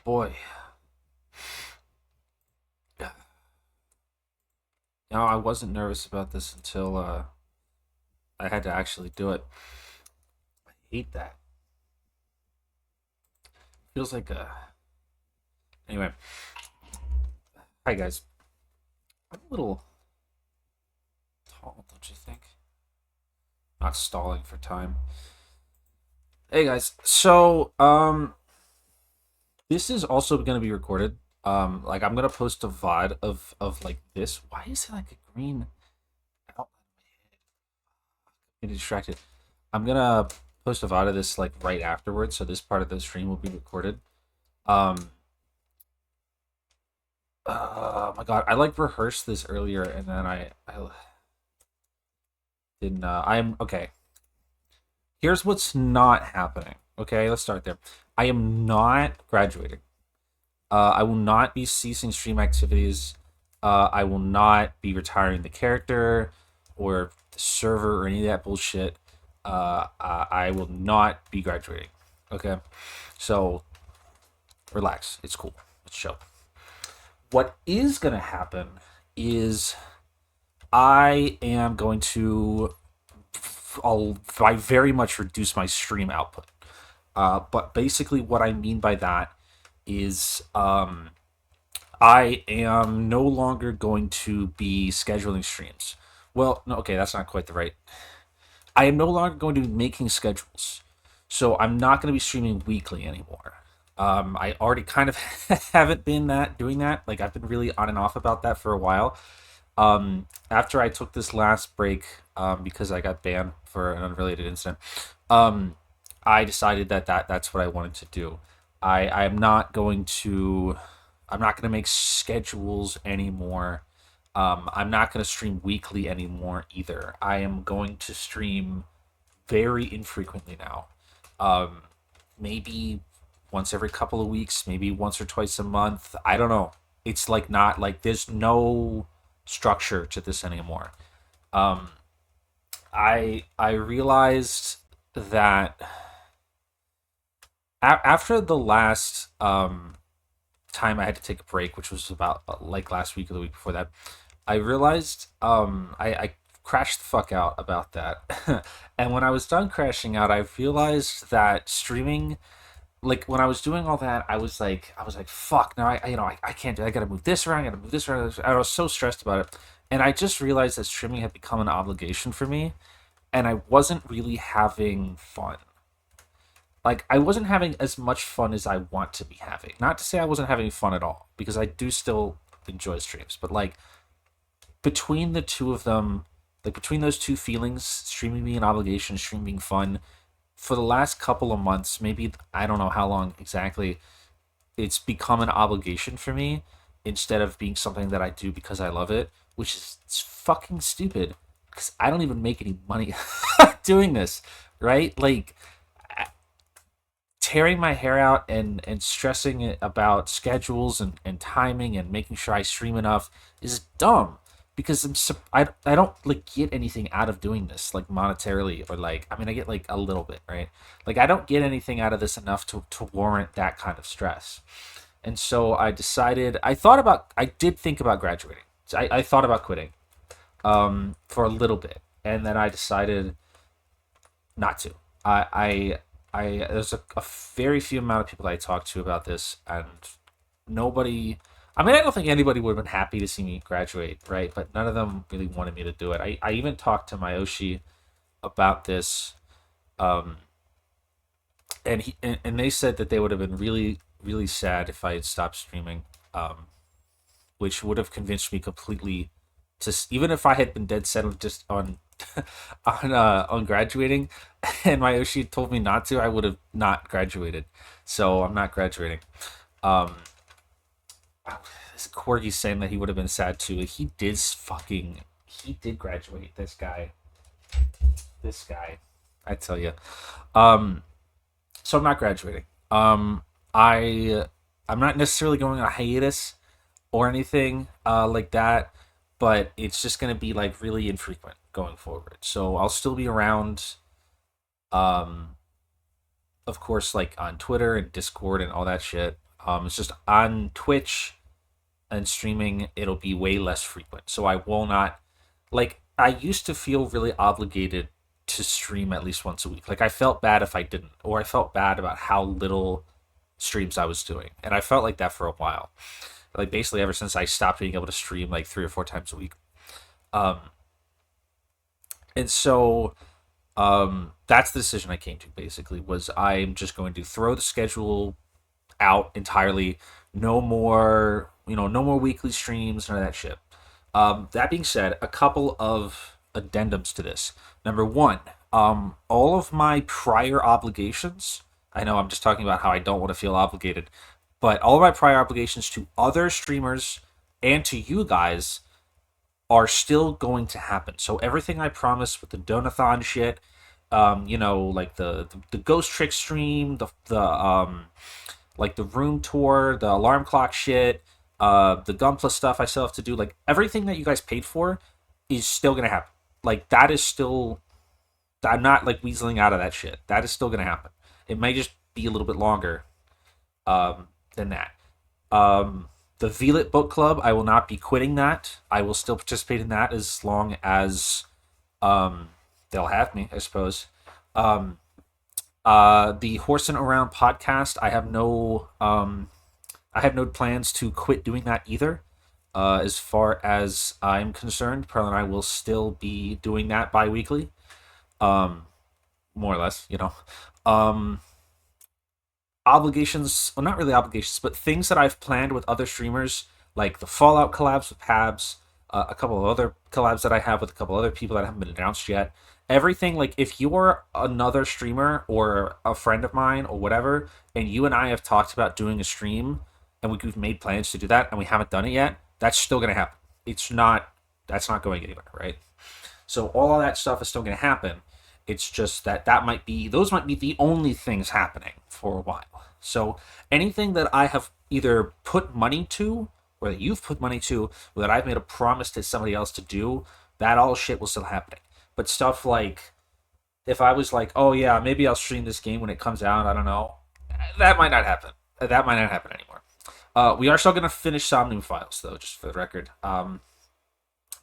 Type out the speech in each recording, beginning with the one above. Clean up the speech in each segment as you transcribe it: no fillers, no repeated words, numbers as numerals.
boy. I wasn't nervous about this until I had to actually do it. I hate that. Feels like a. Anyway, hi guys. I'm a little tall, don't you think? Not stalling for time. Hey guys. This is also going to be recorded. Like I'm gonna post a VOD of like this. Why is it like a green outline in my head? I'm getting distracted. I'm gonna post a VOD of this like right afterwards, so this part of the stream will be recorded. Um, my God, I like rehearsed this earlier, and then I didn't. I'm okay. Here's what's not happening. Okay, let's start there. I am not graduating. I will not be ceasing stream activities. I will not be retiring the character or the server or any of that bullshit. I will not be graduating. Okay, so relax. It's cool. It's chill. What is gonna happen is I am going to I very much reduce my stream output. But basically, what I mean by that is I am no longer going to be scheduling streams. Well, no, okay, that's not quite the right. I am no longer going to be making schedules. So I'm not going to be streaming weekly anymore. I already kind of haven't been doing that. Like I've been really on and off about that for a while. After I took this last break, because I got banned for an unrelated incident, um, I decided that's what I wanted to do. I'm not going to make schedules anymore. I'm not going to stream weekly anymore either. I am going to stream very infrequently now. Um, Maybe once every couple of weeks, maybe once or twice a month. I don't know. It's like not like there's no structure to this anymore. Um, I realized that after the last time I had to take a break, which was about like last week or the week before that, I realized I crashed the fuck out about that. And when I was done crashing out, I realized that streaming, like when I was doing all that, I was like, fuck, now I can't do it. I gotta move this around, I gotta move this around. I was so stressed about it. And I just realized that streaming had become an obligation for me, and I wasn't really having fun. Like I wasn't having as much fun as I want to be having. Not to say I wasn't having fun at all, because I do still enjoy streams, but like between the two of them, like between those two feelings, streaming being an obligation, streaming being fun, for the last couple of months, maybe I don't know how long exactly, it's become an obligation for me instead of being something that I do because I love it, which is it's fucking stupid because I don't even make any money doing this, right? Like tearing my hair out and stressing about schedules and timing and making sure I stream enough is dumb because I don't like get anything out of doing this like monetarily or like I mean I get like a little bit, right? Like I don't get anything out of this enough to warrant that kind of stress. And so I did think about graduating. So I thought about quitting for a little bit, and then I decided not to. There's a very few amount of people I talked to about this, and nobody. I mean, I don't think anybody would have been happy to see me graduate, right? But none of them really wanted me to do it. I even talked to Mayoshi about this, um, and they said that they would have been really really sad if I had stopped streaming, which would have convinced me completely to even if I had been dead set on just on on graduating, and Mayoshi had told me not to, I would have not graduated. So I'm not graduating. Um, Corgi's saying that he would have been sad too. He did graduate. This guy, I tell you. Um, so I'm not graduating. I I'm not necessarily going on a hiatus or anything like that, but it's just gonna be like really infrequent going forward. So I'll still be around. Um, of course, like on Twitter and Discord and all that shit. It's just on Twitch and streaming, it'll be way less frequent. So I will not, like, I used to feel really obligated to stream at least once a week. Like, I felt bad if I didn't, or I felt bad about how little streams I was doing. And I felt like that for a while. Like, basically, ever since I stopped being able to stream like 3 or 4 times a week. Um, and so that's the decision I came to, basically, was I'm just going to throw the schedule out entirely. No more, no more weekly streams, none of that shit. That being said, a couple of addendums to this. Number one, all of my prior obligations. I know I'm just talking about how I don't want to feel obligated, but all of my prior obligations to other streamers and to you guys are still going to happen. So everything I promised with the Donathon shit, like the Ghost Trick stream, the like the room tour, the alarm clock shit, the Gunpla stuff I still have to do, like everything that you guys paid for is still gonna happen. Like that is still, I'm not like weaseling out of that shit. That is still gonna happen. It may just be a little bit longer than that. The VLIT book club, I will not be quitting that. I will still participate in that as long as they'll have me, I suppose. The Horsing Around podcast, I have no plans to quit doing that either. As far as I'm concerned, Pearl and I will still be doing that bi-weekly, more or less. Um, Obligations, well, not really obligations, but things that I've planned with other streamers, like the Fallout collabs with Pabs, a couple of other collabs that I have with a couple other people that haven't been announced yet. Everything, like if you're another streamer or a friend of mine or whatever, and you and I have talked about doing a stream, and we've made plans to do that, and we haven't done it yet, that's still gonna happen. That's not going anywhere, right? So all of that stuff is still gonna happen. It's just those might be the only things happening for a while. So anything that I have either put money to, or that you've put money to, or that I've made a promise to somebody else to do, that all shit will still happening. But stuff like, if I was like, oh yeah, maybe I'll stream this game when it comes out, I don't know, that might not happen. That might not happen anymore. We are still gonna finish Somnium Files though, just for the record.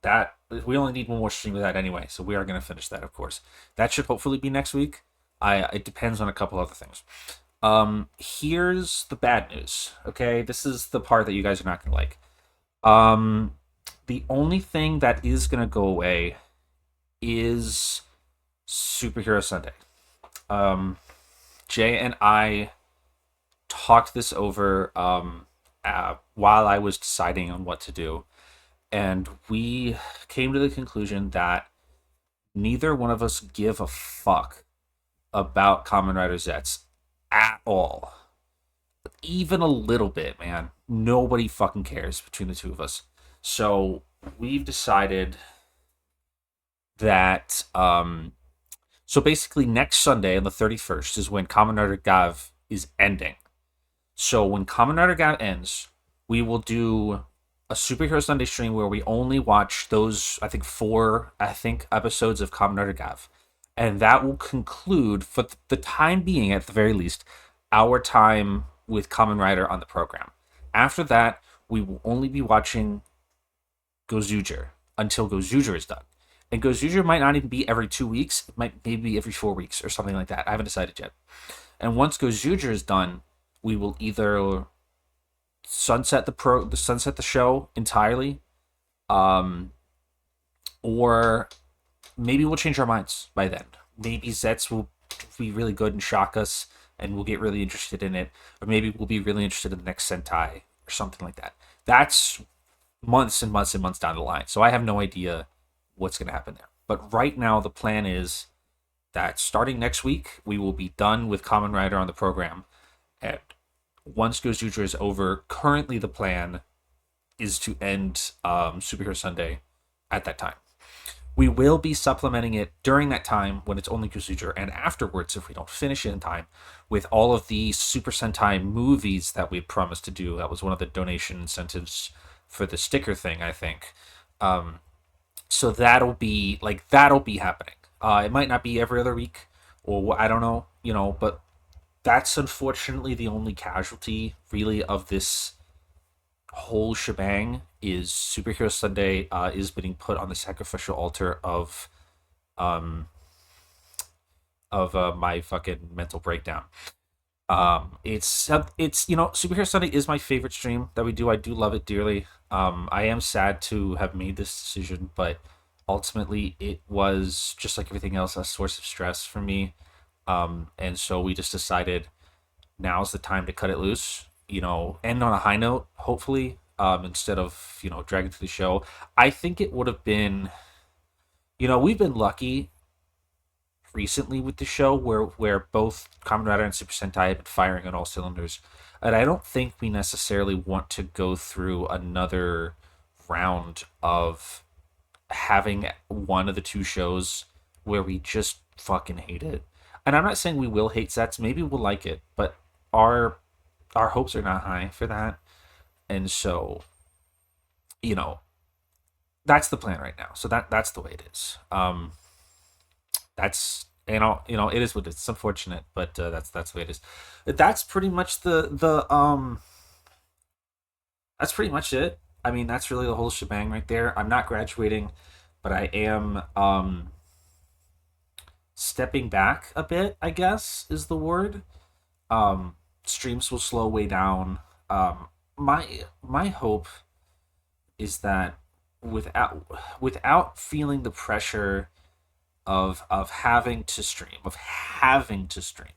That we only need one more stream of that anyway, so we are gonna finish that, of course. That should hopefully be next week. It depends on a couple other things. Here's the bad news. Okay, this is the part that you guys are not gonna like. The only thing that is gonna go away is Superhero Sunday. Jay and I talked this over while I was deciding on what to do, and we came to the conclusion that neither one of us give a fuck about Kamen Rider Zets at all. Even a little bit, man. Nobody fucking cares between the two of us. So we've decided that so basically next Sunday on the 31st is when Kamen Rider Gav is ending. So when Kamen Rider Gav ends, we will do a Superhero Sunday stream where we only watch those, I think, four episodes of Kamen Rider Gav. And that will conclude, for the time being at the very least, our time with Kamen Rider on the program. After that, we will only be watching Gozuger until Gozuger is done. And Gozuger might not even be every 2 weeks. It might maybe be every 4 weeks or something like that. I haven't decided yet. And once Gozuger is done, we will either sunset the show entirely, or maybe we'll change our minds by then. Maybe Zets will be really good and shock us, and we'll get really interested in it. Or maybe we'll be really interested in the next Sentai or something like that. That's months and months and months down the line. So I have no idea what's going to happen there. But right now, the plan is that starting next week, we will be done with Kamen Rider on the program. And once Gozuger is over, currently the plan is to end Superhero Sunday at that time. We will be supplementing it during that time when it's only Gozuger, and afterwards, if we don't finish it in time, with all of the Super Sentai movies that we promised to do. That was one of the donation incentives for the sticker thing, I think. So that'll be happening. It might not be every other week, or I don't know, but that's unfortunately the only casualty really of this whole shebang is Superhero Sunday is being put on the sacrificial altar um of my fucking mental breakdown. It's Superhero Sunday is my favorite stream that we do. I do love it dearly. I am sad to have made this decision, but ultimately it was just like everything else a source of stress for me. And so we just decided now's the time to cut it loose. End on a high note, hopefully. Instead of dragging through the show. I think it would have been. We've been lucky recently with the show where both Kamen Rider and Super Sentai have been firing on all cylinders, and I don't think we necessarily want to go through another round of having one of the two shows where we just fucking hate it. And I'm not saying we will hate sets. Maybe we'll like it, but our our hopes are not high for that. And so, you know, that's the plan right now. So that's the way it is. That's it is what it's unfortunate, but that's the way it is. That's pretty much the that's pretty much it. I mean, that's really the whole shebang right there. I'm not graduating, but I am stepping back a bit, I guess is the word. Streams will slow way down. My hope is that without feeling the pressure of having to stream,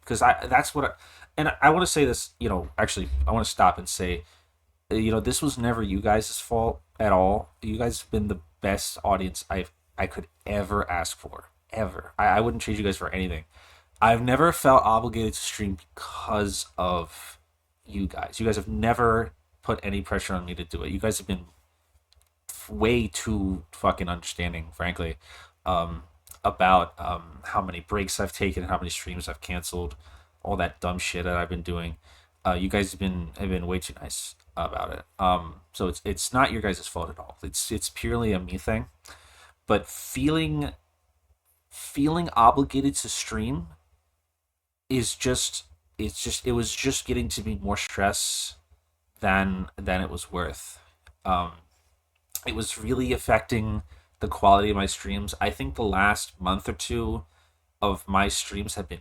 because I that's what and I want to say this. Actually, I want to stop and say, this was never you guys' fault at all. You guys have been the best audience I could ever ask for, ever. I wouldn't trade you guys for anything. I've never felt obligated to stream because of you guys. You guys have never put any pressure on me to do it. You guys have been way too fucking understanding, frankly, um, about how many breaks I've taken, how many streams I've canceled, all that dumb shit that I've been doing. You guys have been way too nice about it. So it's not your guys' fault at all. It's purely a me thing. But feeling obligated to stream is just it was just getting to be more stress than it was worth. Um, it was really affecting the quality of my streams. I think the last month or two of my streams have been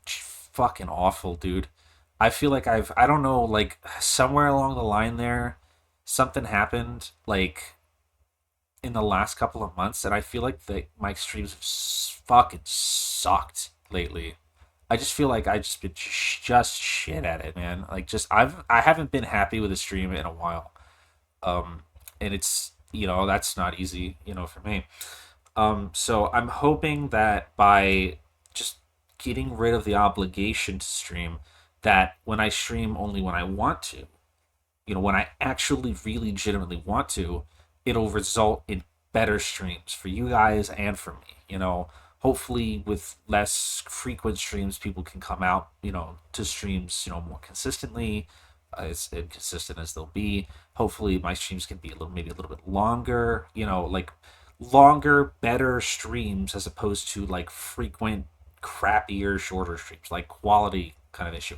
fucking awful, dude. I feel like I don't know, like somewhere along the line there, something happened like in the last couple of months, and I feel like my streams have fucking sucked lately. I just feel like I just been just shit at it, man. Like just I haven't been happy with the stream in a while. Um, and it's that's not easy, for me. So I'm hoping that by just getting rid of the obligation to stream, that when I stream only when I want to, when I actually really legitimately want to, it'll result in better streams for you guys and for me. Hopefully with less frequent streams, people can come out, to streams, more consistently, as inconsistent as they'll be. Hopefully my streams can be maybe a little bit longer, like longer, better streams as opposed to like frequent, crappier, shorter streams, like quality kind of issue.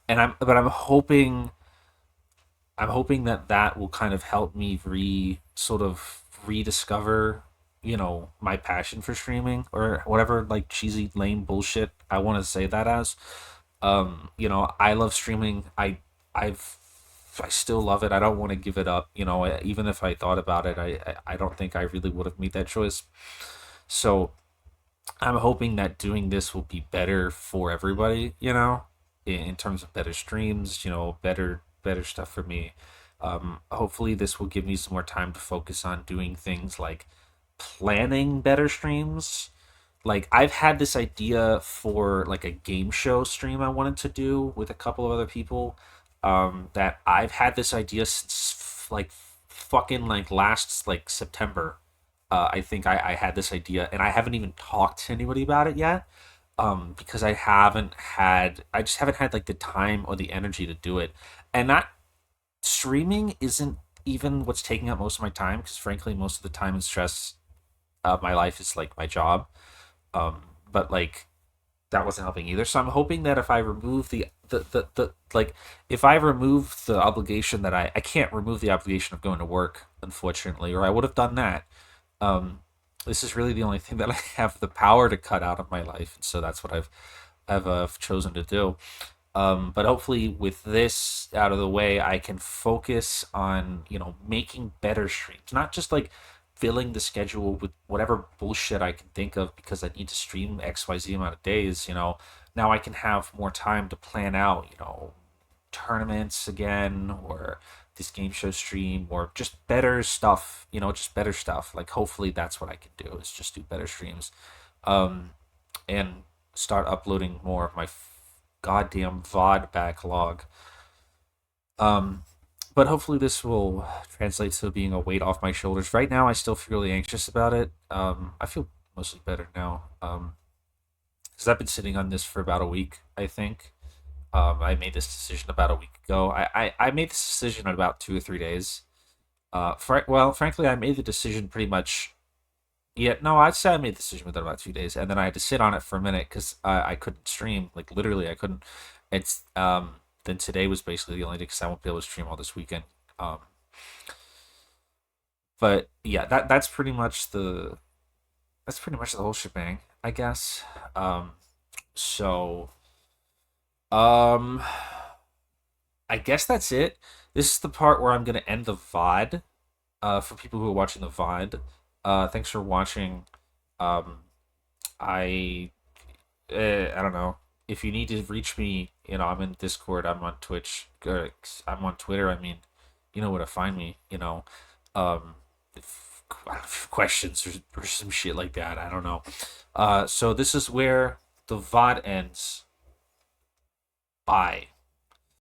But I'm hoping that that will kind of help me sort of rediscover, my passion for streaming or whatever like cheesy lame bullshit I want to say that as. I love streaming. I still love it. I don't want to give it up. Even if I thought about it, I don't think I really would have made that choice. So I'm hoping that doing this will be better for everybody. In terms of better streams. Better stuff for me. Hopefully, this will give me some more time to focus on doing things like planning better streams. Like I've had this idea for like a game show stream I wanted to do with a couple of other people. That I've had this idea since like fucking like last like September. I think I had this idea and I haven't even talked to anybody about it yet. Because I just haven't had like the time or the energy to do it. And that streaming isn't even what's taking up most of my time because frankly most of the time and stress of my life is like my job. But like that wasn't helping either. So I'm hoping that if I remove the like if I remove the obligation that I can't remove the obligation of going to work, unfortunately, or I would have done that. Um, this is really the only thing that I have the power to cut out of my life, and so that's what I've chosen to do. But hopefully, with this out of the way, I can focus on making better streams, not just like filling the schedule with whatever bullshit I can think of because I need to stream XYZ amount of days. Now I can have more time to plan out, tournaments again, or this game show stream, or just better stuff, just better stuff. Like, hopefully that's what I can do, is just do better streams. And start uploading more of my goddamn VOD backlog. Um, but hopefully this will translate to being a weight off my shoulders. Right now, I still feel really anxious about it. I feel mostly better now. Because I've been sitting on this for about a week, I think. I made this decision about a week ago. I made this decision in about 2 or 3 days. Well, frankly, I made the decision pretty much. Yeah, no, I'd say I made the decision within about 2 days, and then I had to sit on it for a minute because I couldn't stream. Like, literally, I couldn't. It's Then today was basically the only day because I won't be able to stream all this weekend. Um, but yeah, that's pretty much the whole shebang, I guess. So um, I guess that's it. This is the part where I'm gonna end the VOD. For people who are watching the VOD, thanks for watching. Um, I I don't know. If you need to reach me, I'm in Discord, I'm on Twitch, I'm on Twitter. I mean, you know where to find me. Um, if questions or some shit like that. I don't know. So this is where the VOD ends. Bye.